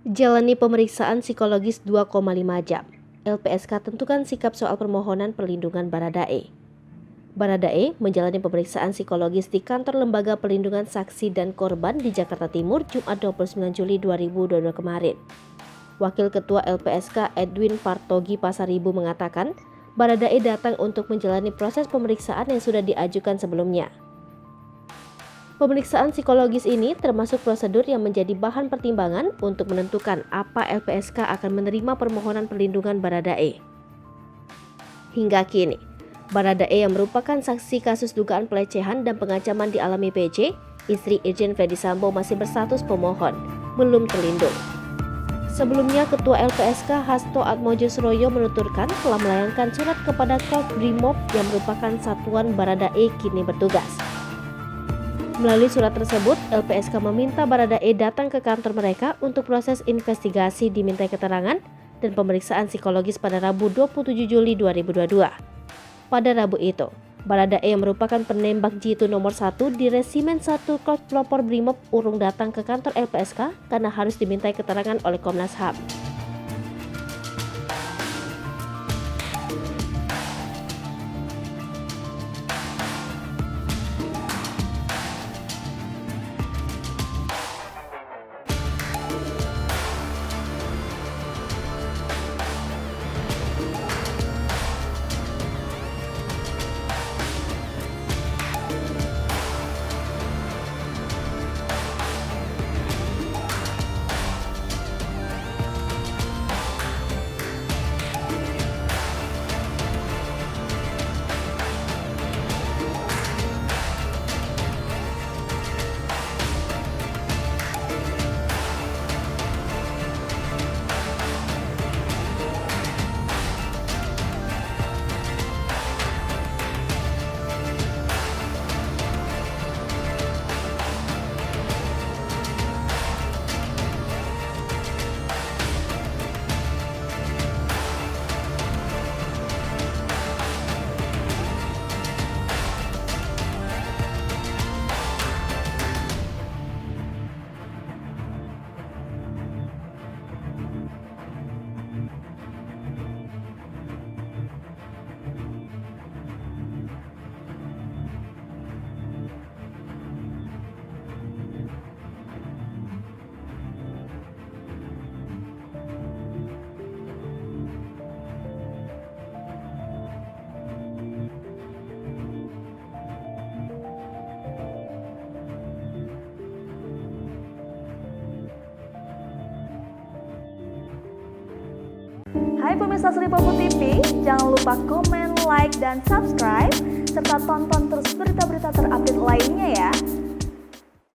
Jalani pemeriksaan psikologis 2,5 jam. LPSK tentukan sikap soal permohonan perlindungan Baradae. Baradae menjalani pemeriksaan psikologis di kantor Lembaga Perlindungan Saksi dan Korban di Jakarta Timur Jumat 29 Juli 2022 kemarin. Wakil Ketua LPSK Edwin Partogi Pasaribu mengatakan, Baradae datang untuk menjalani proses pemeriksaan yang sudah diajukan sebelumnya. Pemeriksaan psikologis ini termasuk prosedur yang menjadi bahan pertimbangan untuk menentukan apa LPSK akan menerima permohonan perlindungan Baradae. Hingga kini, Baradae yang merupakan saksi kasus dugaan pelecehan dan pengancaman dialami PJ, istri Irjen Ferdy Sambo masih berstatus pemohon, belum terlindung. Sebelumnya, Ketua LPSK Hasto Atmojosroyo menuturkan telah melayangkan surat kepada Kobrimob yang merupakan satuan Baradae kini bertugas. Melalui surat tersebut, LPSK meminta Baradae datang ke kantor mereka untuk proses investigasi dimintai keterangan dan pemeriksaan psikologis pada Rabu 27 Juli 2022. Pada Rabu itu, Baradae yang merupakan penembak jitu nomor 1 di Resimen 1 Korps Pelopor Brimob urung datang ke kantor LPSK karena harus dimintai keterangan oleh Komnas HAM. Hai pemirsa Sri Popo TV, jangan lupa komen, like, dan subscribe, serta tonton terus berita-berita terupdate lainnya ya.